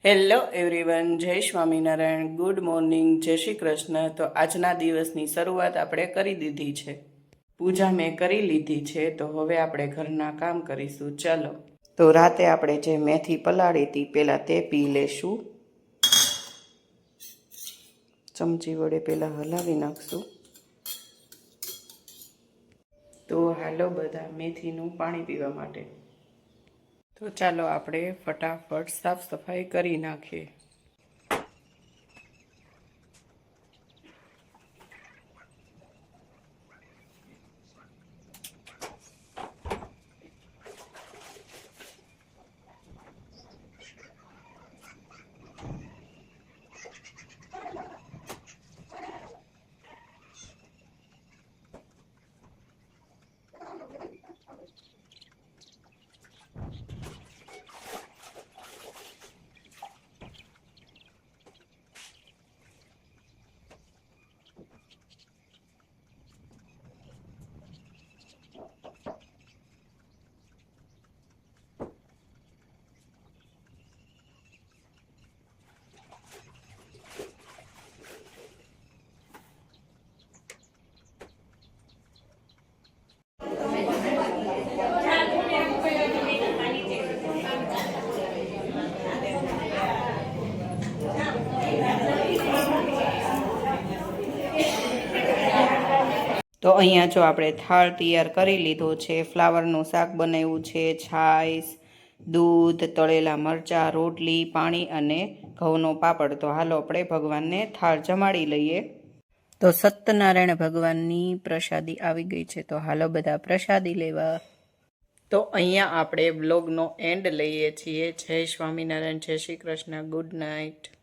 Hello everyone, જય Swaminarayan, good morning, જય શ્રી કૃષ્ણ। તો આજના દિવસની શરૂઆત આપણે કરી દીધી છે। પૂજા મેં કરી લીધી છે, તો હવે આપણે ઘરના કામ કરીશું। ચાલો, તો રાતે આપણે જે મેથી પલાળી હતી પહેલાં તે પી લેશું। ચમચી વડે પહેલાં હલાવી નાખશું। તો હાલો બધા મેથીનું પાણી પીવા માટે। તો ચાલો આપણે ફટાફટ સાફ સફાઈ કરી નાખીએ। તો અહીંયા જો આપણે થાળ તૈયાર કરી લીધો છે। ફ્લાવરનું શાક બનાવ્યું છે, છાશ, દૂધ, તળેલા મરચાં, રોટલી, પાણી અને ઘઉંનો પાપડ। તો હાલો આપણે ભગવાનને થાળ જમાડી લઈએ। તો સત્યનારાયણ ભગવાનની પ્રસાદી આવી ગઈ છે, તો હાલો બધા પ્રસાદી લેવા। તો અહીંયા આપણે બ્લોગનો એન્ડ લઈએ છીએ। જય સ્વામિનારાયણ, જય શ્રી કૃષ્ણ, ગુડ નાઇટ।